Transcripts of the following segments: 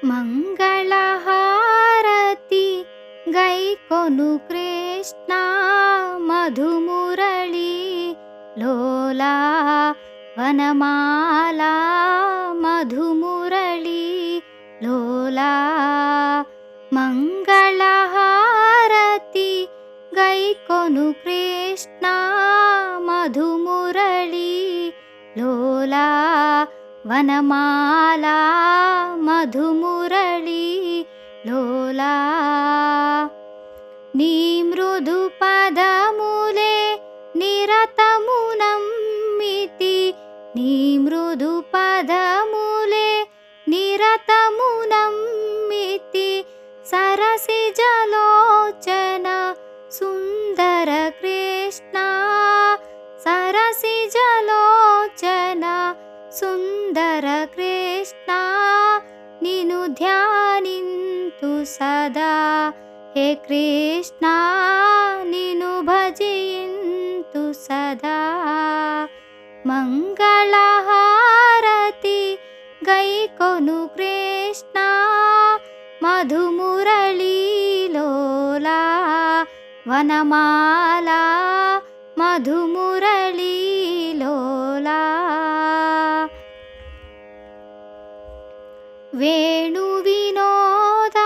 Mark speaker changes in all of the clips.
Speaker 1: ಮಂಗಳಹಾರತಿ ಗೈಕೊನು ಕೃಷ್ಣ ಮಧುಮುರಳಿ ಲೋಲಾ ವನಮಾಲಾ ಮಧುಮುರಳಿ ಲೋಲಾ. ಮಂಗಳಹಾರತಿ ಗೈಕೊನು ಕೃಷ್ಣ ಮಧುಮುರಳಿ ಲೋಲಾ ವನಮಾಲಾ ಮಧುಮುರಳಿ ಲೋಲಾ. నీ మృదు పదములే నిరతమునమ్మితి, నీ మృదు పదములే నిరతమునమ్మితి. సరసిజలోచన సుందర కృష్ణ, సరసిజలోచన సుందర కృష్ణ. నిను ధ్యానింతు సదా హే కృష్ణ, నిను భజింతు సదా. మంగళహారతి గైకొను కృష్ణ మధుమురళి లోలా వనమాలా మధుమురళి లోలా. వేణు వినోద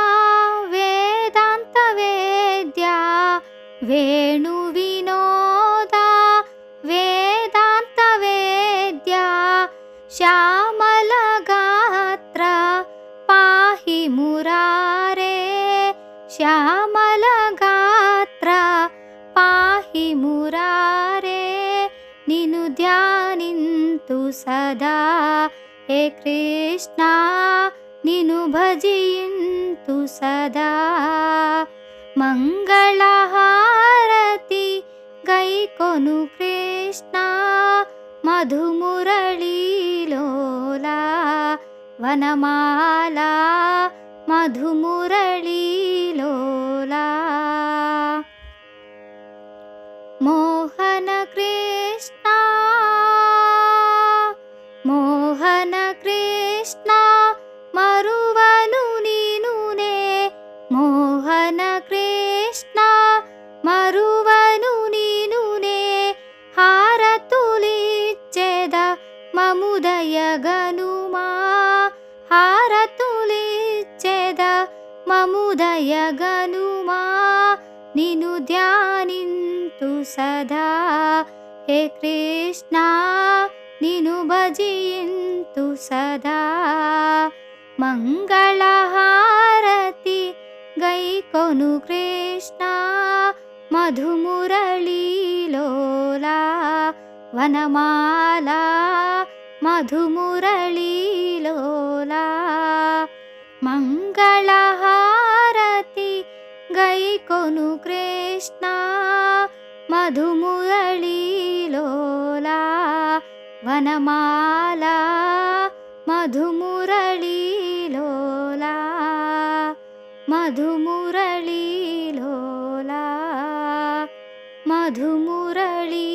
Speaker 1: వేదాంత వేద్య, వేణు వినోద వేదాంత వేద్య. శ్యామల గాత్ర పాహి మురారే, శ్యామల గాత్ర పాహి మురారే. నిను ధ్యానింతు సదా హే కృష్ణ, నిను భజింతు సదా. మంగళహారతి గైకొను కృష్ణ మధుమురళి లోలా వనమాలా మధుమురళి లోలా. మోహన కృష్ణ మోహన కృష్ణ మరువను నినునే, మోహన కృష్ణ మరువను నినునే. హారతులిచ్చెద మముదయగనుమా, హారతులిచ్చెద మముదయగనుమా. నిను ధ్యానింతు సదా హే కృష్ణ, నిను భజింతు సదా. మంగళహారతి గైకొను కృష్ణ మధుమురళి లోలా వనమాలా మధుమురళి లోలా. మంగళహారతి గైకొను కృష్ణ మధుమురళి లోలా వనమాలా మధుమురళి లోలా మధుమురళి లోలా మధుమురళి